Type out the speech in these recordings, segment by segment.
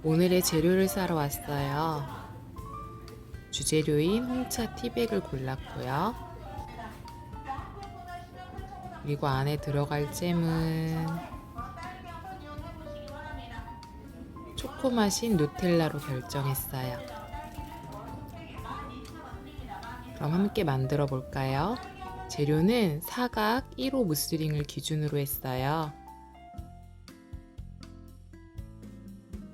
오늘의 재료를 사러 왔어요. 주재료인 홍차 티백을 골랐고요. 그리고 안에 들어갈 잼은 초코 맛인 누텔라로 결정했어요. 그럼 함께 만들어 볼까요? 재료는 사각 1호 무스링을 기준으로 했어요.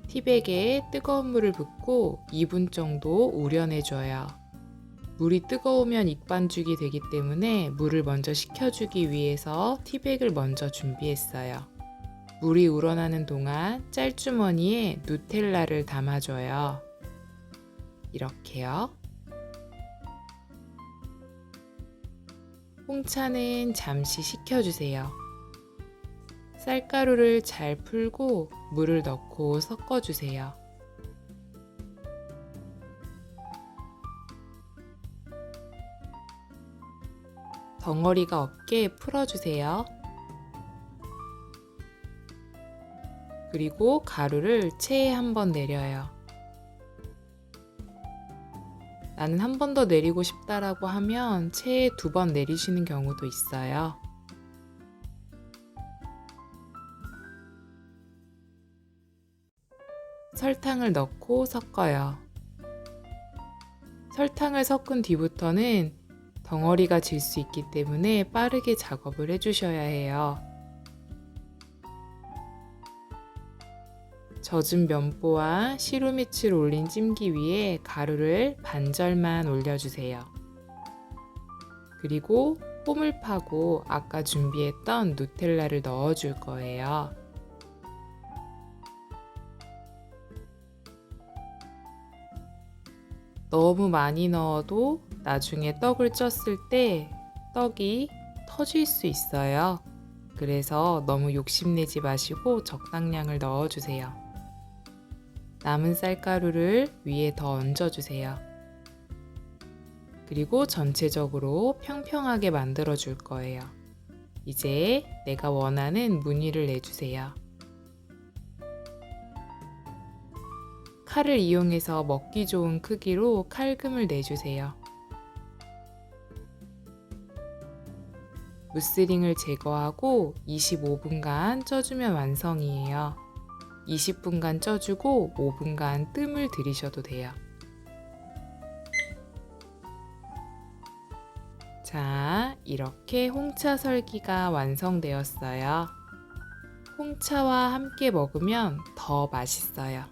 티백에 뜨거운 물을 붓고 2분 정도 우려내줘요. 물이 뜨거우면 익반죽이 되기 때문에 물을 먼저 식혀주기 위해서 티백을 먼저 준비했어요. 물이 우러나는 동안 짤주머니에 누텔라를 담아줘요. 이렇게요. 홍차는 잠시 식혀주세요. 쌀가루를 잘 풀고 물을 넣고 섞어주세요. 덩어리가 없게 풀어주세요. 그리고 가루를 체에 한 번 내려요. 나는 한 번 더 내리고 싶다라고 하면 체에 2번 내리시는 경우도 있어요. 설탕을 넣고 섞어요. 설탕을 섞은 뒤부터는 덩어리가 질 수 있기 때문에 빠르게 작업을 해주셔야 해요. 젖은 면보와 시루밑을 올린 찜기 위에 가루를 반절만 올려주세요. 그리고 홈을 파고 아까 준비했던 누텔라를 넣어줄 거예요. 너무 많이 넣어도 나중에 떡을 쪘을 때 떡이 터질 수 있어요. 그래서 너무 욕심내지 마시고 적당량을 넣어주세요. 남은 쌀가루를 위에 더 얹어주세요. 그리고 전체적으로 평평하게 만들어 줄 거예요. 이제 내가 원하는 무늬를 내주세요. 칼을 이용해서 먹기 좋은 크기로 칼금을 내주세요. 무스링을 제거하고 25분간 쪄주면 완성이에요. 20분간 쪄주고 5분간 뜸을 들이셔도 돼요. 자, 이렇게 홍차 설기가 완성되었어요. 홍차와 함께 먹으면 더 맛있어요.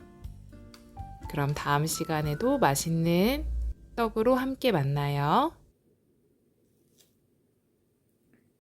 그럼 다음 시간에도 맛있는 떡으로 함께 만나요.